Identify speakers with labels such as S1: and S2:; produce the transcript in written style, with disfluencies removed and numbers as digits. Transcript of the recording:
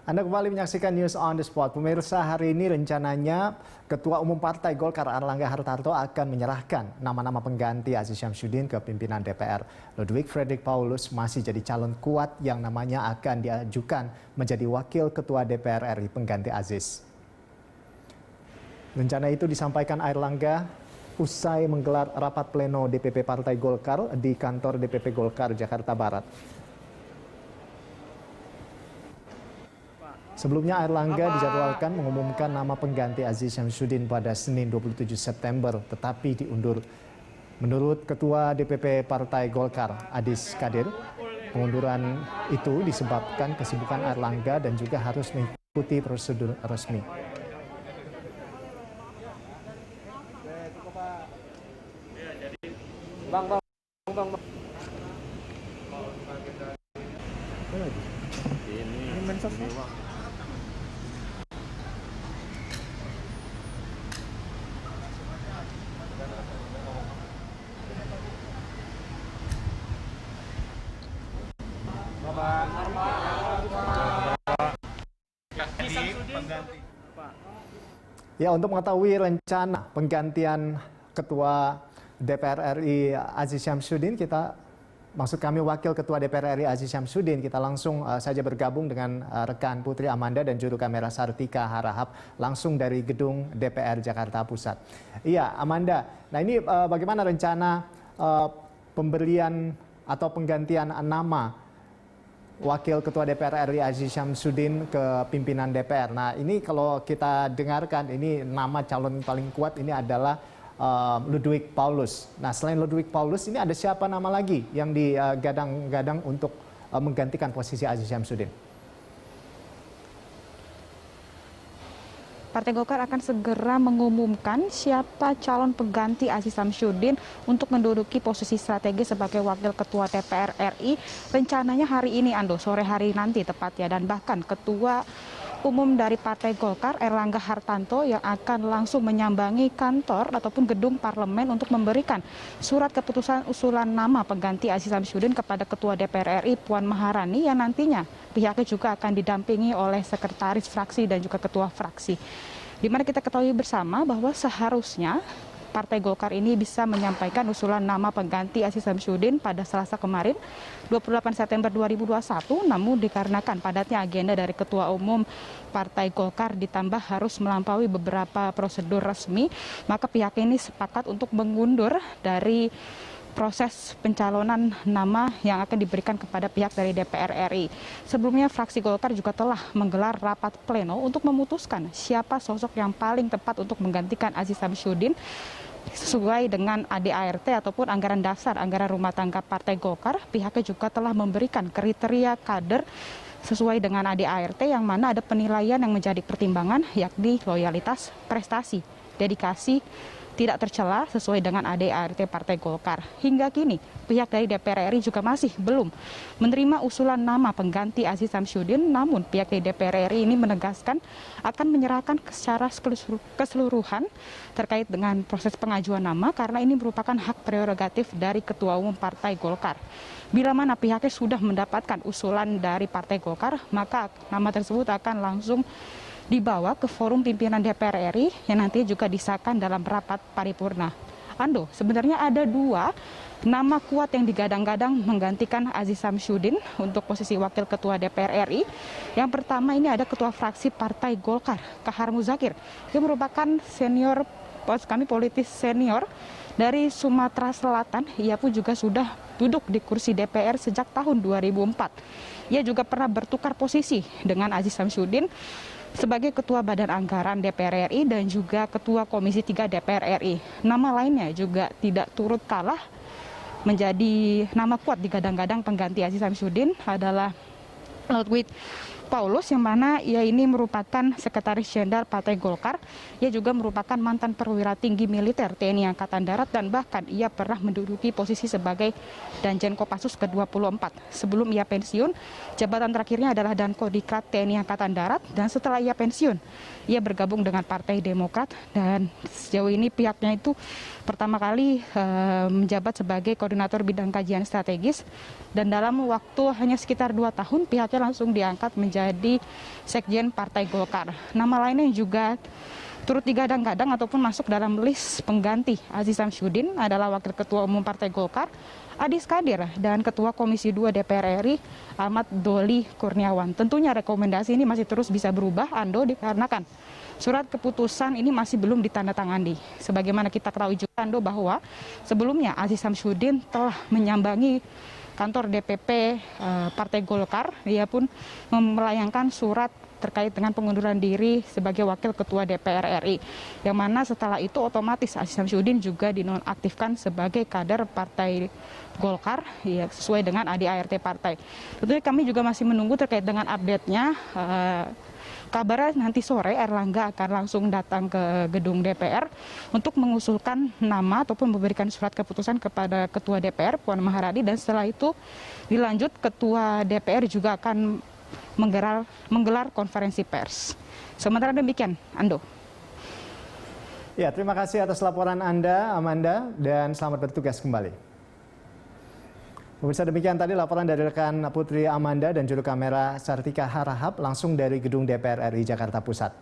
S1: Anda kembali menyaksikan News on the Spot. Pemirsa, hari ini rencananya Ketua Umum Partai Golkar Airlangga Hartarto akan menyerahkan nama-nama pengganti Aziz Syamsuddin ke pimpinan DPR. Ludwig Fredrik Paulus masih jadi calon kuat yang namanya akan diajukan menjadi Wakil Ketua DPR RI pengganti Aziz. Rencana itu disampaikan Airlangga usai menggelar rapat pleno DPP Partai Golkar di kantor DPP Golkar Jakarta Barat. Sebelumnya Airlangga dijadwalkan mengumumkan nama pengganti Aziz Syamsuddin pada Senin 27 September, tetapi diundur. Menurut Ketua DPP Partai Golkar, Adis Kadir, pengunduran itu disebabkan kesibukan Airlangga dan juga harus mengikuti prosedur resmi.
S2: Bang. Ini mensosnya.
S1: Ya, untuk mengetahui rencana penggantian Ketua DPR RI Aziz Syamsuddin, maksud kami Wakil Ketua DPR RI Aziz Syamsuddin, kita langsung saja bergabung dengan rekan Putri Amanda dan juru kamera Sartika Harahap langsung dari gedung DPR Jakarta Pusat. Iya, Amanda. Nah, ini bagaimana rencana pemberian atau penggantian nama Wakil Ketua DPR RI Aziz Syamsuddin ke pimpinan DPR. Nah, ini kalau kita dengarkan, ini nama calon paling kuat ini adalah Ludwig Paulus. Nah, selain Ludwig Paulus, ini ada siapa nama lagi yang digadang-gadang untuk menggantikan posisi Aziz Syamsuddin?
S3: Partai Golkar akan segera mengumumkan siapa calon pengganti Aziz Syamsuddin untuk menduduki posisi strategis sebagai Wakil Ketua DPR RI. Rencananya hari ini, Ando, sore hari nanti tepatnya, dan bahkan Ketua Umum dari Partai Golkar, Airlangga Hartarto, yang akan langsung menyambangi kantor ataupun gedung parlemen untuk memberikan surat keputusan usulan nama pengganti Aziz Syamsuddin kepada Ketua DPR RI Puan Maharani, yang nantinya pihaknya juga akan didampingi oleh sekretaris fraksi dan juga ketua fraksi. Di mana kita ketahui bersama bahwa seharusnya Partai Golkar ini bisa menyampaikan usulan nama pengganti Aziz Syamsuddin pada Selasa kemarin, 28 September 2021, namun dikarenakan padatnya agenda dari Ketua Umum Partai Golkar ditambah harus melampaui beberapa prosedur resmi, maka pihak ini sepakat untuk mengundur dari proses pencalonan nama yang akan diberikan kepada pihak dari DPR RI. Sebelumnya fraksi Golkar juga telah menggelar rapat pleno untuk memutuskan siapa sosok yang paling tepat untuk menggantikan Aziz Syamsuddin sesuai dengan ADART ataupun anggaran dasar anggaran rumah tangga Partai Golkar. Pihaknya juga telah memberikan kriteria kader sesuai dengan ADART yang mana ada penilaian yang menjadi pertimbangan, yakni loyalitas, prestasi, dedikasi, tidak tercela sesuai dengan ADART Partai Golkar. Hingga kini, pihak dari DPR RI juga masih belum menerima usulan nama pengganti Aziz Syamsuddin, namun pihak dari DPR RI ini menegaskan akan menyerahkan secara keseluruhan terkait dengan proses pengajuan nama karena ini merupakan hak prerogatif dari Ketua Umum Partai Golkar. Bila mana pihaknya sudah mendapatkan usulan dari Partai Golkar, maka nama tersebut akan langsung dibawa ke forum pimpinan DPR RI yang nantinya juga disahkan dalam rapat paripurna. Ando, sebenarnya ada dua nama kuat yang digadang-gadang menggantikan Aziz Syamsuddin untuk posisi Wakil Ketua DPR RI. Yang pertama ini ada Ketua Fraksi Partai Golkar, Kahar Muzakir, yang merupakan politis senior dari Sumatera Selatan. Ia pun juga sudah duduk di kursi DPR sejak tahun 2004. Ia juga pernah bertukar posisi dengan Aziz Syamsuddin sebagai Ketua Badan Anggaran DPR RI dan juga Ketua Komisi 3 DPR RI. Nama lainnya juga tidak turut kalah menjadi nama kuat digadang-gadang pengganti Aziz Syamsuddin adalah Ludwig Paulus, yang mana ia ini merupakan Sekretaris Jenderal Partai Golkar. Ia juga merupakan mantan perwira tinggi militer TNI Angkatan Darat dan bahkan ia pernah menduduki posisi sebagai Danjen Kopassus ke-24. Sebelum ia pensiun, jabatan terakhirnya adalah Dankodiklat TNI Angkatan Darat, dan setelah ia pensiun, ia bergabung dengan Partai Demokrat dan sejauh ini pihaknya itu pertama kali menjabat sebagai Koordinator Bidang Kajian Strategis, dan dalam waktu hanya sekitar 2 tahun pihaknya langsung diangkat menjadi menjadi Sekjen Partai Golkar. Nama lainnya yang juga turut digadang-gadang ataupun masuk dalam list pengganti Aziz Syamsuddin adalah Wakil Ketua Umum Partai Golkar Adi Skadir dan Ketua Komisi 2 DPR RI Ahmad Doli Kurniawan. Tentunya rekomendasi ini masih terus bisa berubah, Ando, dikarenakan surat keputusan ini masih belum ditandatangani. Sebagaimana kita ketahui juga, Ando, bahwa sebelumnya Aziz Syamsuddin telah menyambangi kantor DPP Partai Golkar. Dia pun melayangkan surat terkait dengan pengunduran diri sebagai Wakil Ketua DPR RI. Yang mana setelah itu otomatis Aziz Syamsuddin juga dinonaktifkan sebagai kader Partai Golkar, ya, sesuai dengan ADART Partai. Tentunya kami juga masih menunggu terkait dengan update-nya. Kabarnya nanti sore Erlangga akan langsung datang ke gedung DPR untuk mengusulkan nama ataupun memberikan surat keputusan kepada Ketua DPR Puan Maharani, dan setelah itu dilanjut Ketua DPR juga akan menggelar konferensi pers. Sementara demikian, Ando.
S1: Ya, terima kasih atas laporan Anda, Amanda, dan selamat bertugas kembali. Pemirsa, demikian tadi laporan dari rekan Putri Amanda dan juru kamera Sartika Harahap langsung dari gedung DPR RI Jakarta Pusat.